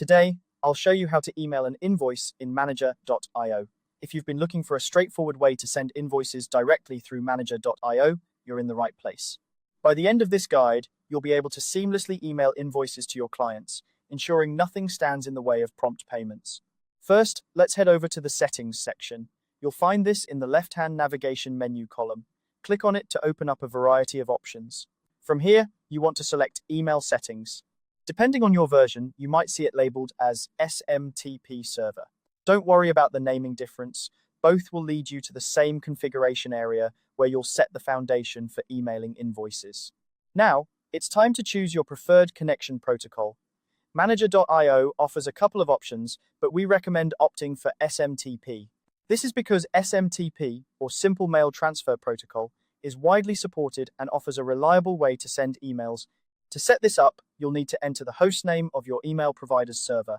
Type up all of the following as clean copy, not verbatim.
Today, I'll show you how to email an invoice in manager.io. If you've been looking for a straightforward way to send invoices directly through manager.io, you're in the right place. By the end of this guide, you'll be able to seamlessly email invoices to your clients, ensuring nothing stands in the way of prompt payments. First, let's head over to the Settings section. You'll find this in the left-hand navigation menu column. Click on it to open up a variety of options. From here, you want to select Email Settings. Depending on your version, you might see it labeled as SMTP Server. Don't worry about the naming difference. Both will lead you to the same configuration area where you'll set the foundation for emailing invoices. Now, it's time to choose your preferred connection protocol. Manager.io offers a couple of options, but we recommend opting for SMTP. This is because SMTP, or Simple Mail Transfer Protocol, is widely supported and offers a reliable way to send emails. To set this up, you'll need to enter the hostname of your email provider's server.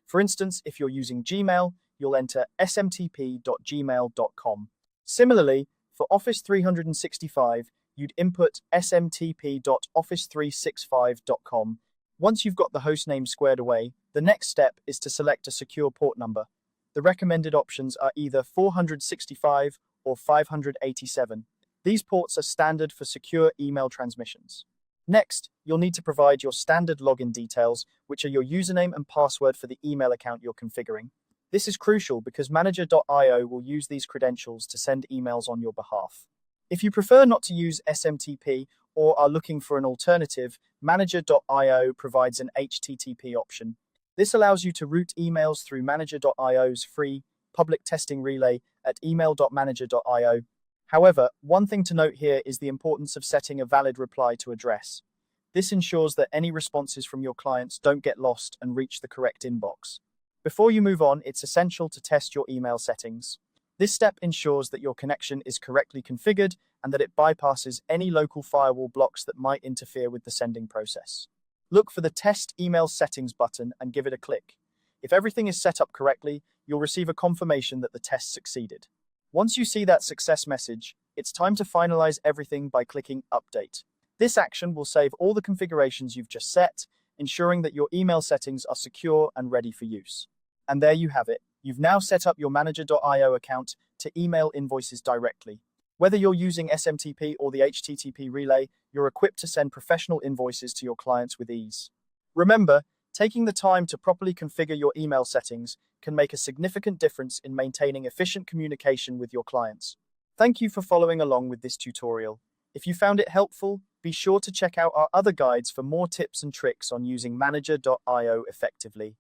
For instance, if you're using Gmail, you'll enter smtp.gmail.com. Similarly, for Office 365, you'd input smtp.office365.com. Once you've got the hostname squared away, the next step is to select a secure port number. The recommended options are either 465 or 587. These ports are standard for secure email transmissions. Next, you'll need to provide your standard login details, which are your username and password for the email account you're configuring. This is crucial because Manager.io will use these credentials to send emails on your behalf. If you prefer not to use SMTP or are looking for an alternative, Manager.io provides an HTTP option. This allows you to route emails through Manager.io's free public testing relay at email.manager.io. However, one thing to note here is the importance of setting a valid reply to address. This ensures that any responses from your clients don't get lost and reach the correct inbox. Before you move on, it's essential to test your email settings. This step ensures that your connection is correctly configured and that it bypasses any local firewall blocks that might interfere with the sending process. Look for the Test Email Settings button and give it a click. If everything is set up correctly, you'll receive a confirmation that the test succeeded. Once you see that success message, it's time to finalize everything by clicking Update. This action will save all the configurations you've just set, ensuring that your email settings are secure and ready for use. And there you have it. You've now set up your Manager.io account to email invoices directly. Whether you're using SMTP or the HTTP relay, you're equipped to send professional invoices to your clients with ease. Remember, taking the time to properly configure your email settings can make a significant difference in maintaining efficient communication with your clients. Thank you for following along with this tutorial. If you found it helpful, be sure to check out our other guides for more tips and tricks on using Manager.io effectively.